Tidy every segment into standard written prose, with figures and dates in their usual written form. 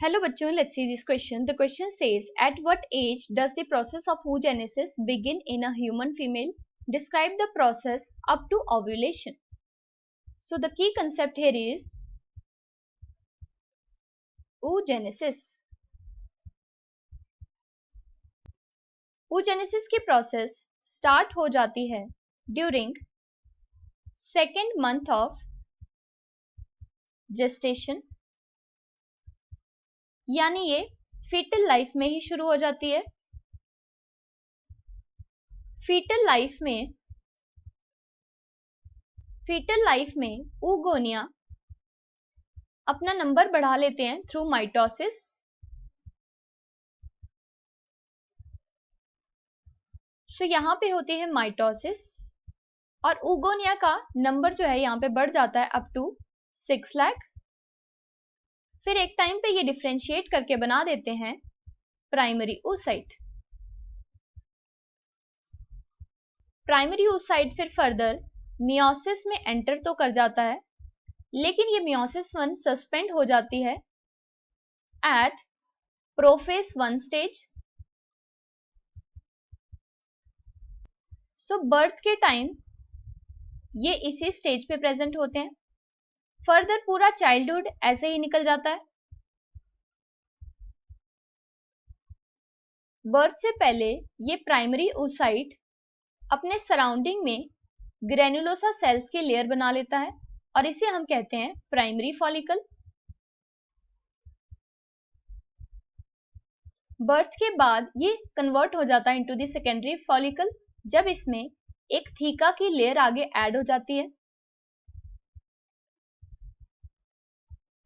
Hello बच्चों, let's see this question. The question says, at what age does the process of oogenesis begin in a human female? Describe the process up to ovulation. So the key concept here is oogenesis. oogenesis की process start हो जाती है during second month of gestation, यानी ये fetal life में ही शुरू हो जाती है. fetal life में oogonia अपना नंबर बढ़ा लेते हैं थ्रू माइटोसिस. सो यहाँ पे होती है माइटोसिस और oogonia का नंबर जो है यहाँ पे बढ़ जाता है अप टू 6 लाख. फिर एक टाइम पे ये डिफरेंशिएट करके बना देते हैं प्राइमरी oocyte. प्राइमरी oocyte फिर फर्दर मियोसिस में एंटर तो कर जाता है, लेकिन ये मियोसिस 1 सस्पेंड हो जाती है एट प्रोफेज 1 स्टेज. सो बर्थ के टाइम ये इसी स्टेज पे प्रेजेंट होते हैं. फर्दर पूरा चाइल्डहुड ऐसे ही निकल जाता है. बर्थ से पहले ये प्राइमरी oocyte अपने सराउंडिंग में ग्रेनुलोसा सेल्स की लेयर बना लेता है और इसे हम कहते हैं प्राइमरी फॉलिकल. बर्थ के बाद ये कन्वर्ट हो जाता है इनटू द सेकेंडरी फॉलिकल, जब इसमें एक थीका की लेयर आगे ऐड हो जाती है.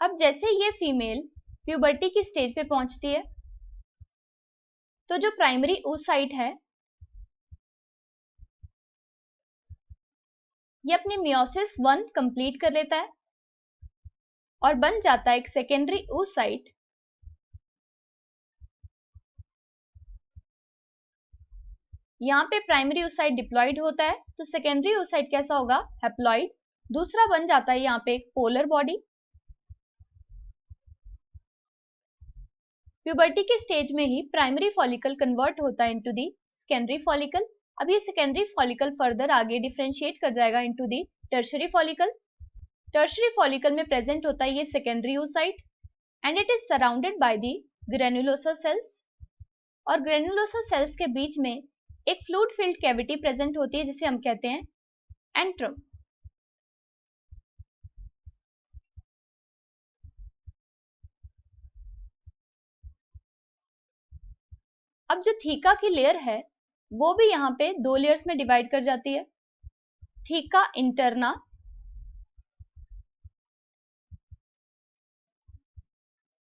अब जैसे ये फीमेल प्यूबर्टी की स्टेज पे पहुंचती है तो जो प्राइमरी oocyte है ये अपने मियोसिस 1 कंप्लीट कर लेता है और बन जाता है एक सेकेंडरी oocyte. यहाँ पे प्राइमरी oocyte डिप्लॉइड होता है तो सेकेंडरी oocyte कैसा होगा? हैप्लॉइड. दूसरा बन जाता है यहाँ पे एक पोलर बॉडी. प्यूबर्टी के स्टेज में ही प्राइमरी फॉलिकल कन्वर्ट होता है इनटू दी सेकेंडरी फॉलिकल. अब ये सेकेंडरी फॉलिकल फर्दर आगे डिफरेंशिएट कर जाएगा into the tertiary follicle. Tertiary follicle में प्रेजेंट होता है ये secondary oocyte and it is surrounded by the granulosa cells. और ग्रेनुलोसा सेल्स के बीच में एक फ्लूइड फिल्ड कैविटी प्रेजेंट होती है जिसे हम कहते हैं एंट्रम. अब जो थीका की लेयर है वो भी यहाँ पे 2 लेयर्स में डिवाइड कर जाती है. Theca interna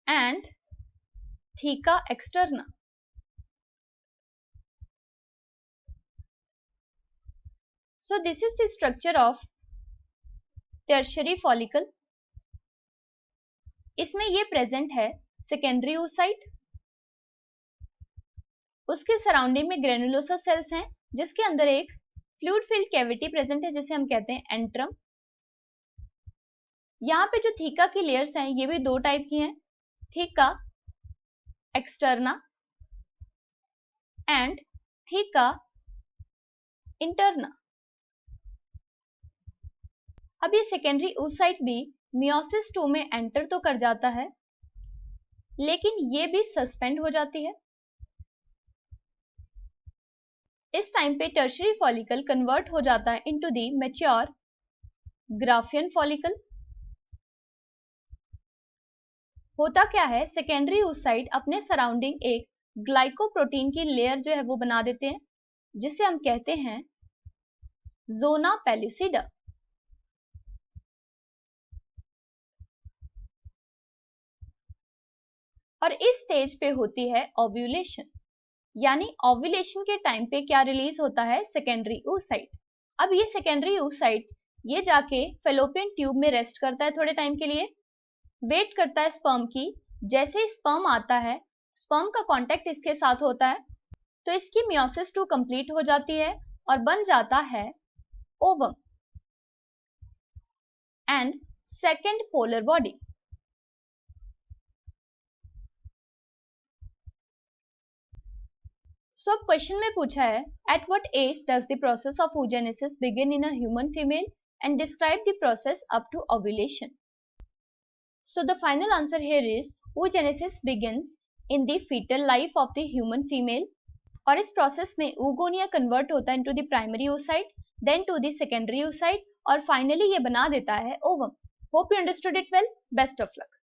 and theca externa. So this is the structure of tertiary follicle. इसमें ये प्रेजेंट है सेकेंडरी oocyte, उसके सराउंडिंग में ग्रेनुलोसा सेल्स हैं जिसके अंदर एक फ्लूइड फिल्ड कैविटी प्रेजेंट है जिसे हम कहते हैं एंट्रम. यहाँ पे जो थीका की लेयर्स हैं ये भी 2 टाइप की हैं, theca externa and theca interna. अब ये सेकेंडरी oocyte भी मियोसिस 2 में एंटर तो कर जाता है, लेकिन ये भी सस्पेंड हो जाती है. इस टाइम पे टर्शरी फॉलिकल कन्वर्ट हो जाता है into the mature Graafian follicle. होता क्या है, सेकेंडरी oocyte अपने सराउंडिंग एक ग्लाइकोप्रोटीन की लेयर जो है वो बना देते हैं जिसे हम कहते हैं जोना पेलुसिडा. और इस स्टेज पे होती है ओव्यूलेशन, यानी ओव्यूलेशन के टाइम पे क्या रिलीज होता है? Secondary oocyte. अब ये सेकेंडरी oocyte ये जाके फेलोपियन ट्यूब में रेस्ट करता है थोड़े टाइम के लिए, वेट करता है स्पर्म की. जैसे ही स्पर्म आता है, स्पर्म का कांटेक्ट इसके साथ होता है तो इसकी मियोसिस 2 कंप्लीट हो जाती है और बन जाता है ovum and second polar body. So अब क्वेश्चन में पूछा है at what age does the process of oogenesis begin in a human female and describe the process up to ovulation. So the final answer here is oogenesis begins in the fetal life of the human female और इस process में oogonia convert होता है into the primary oocyte, then to the secondary oocyte और finally ये बना देता है ovum. Hope you understood it well. Best of luck.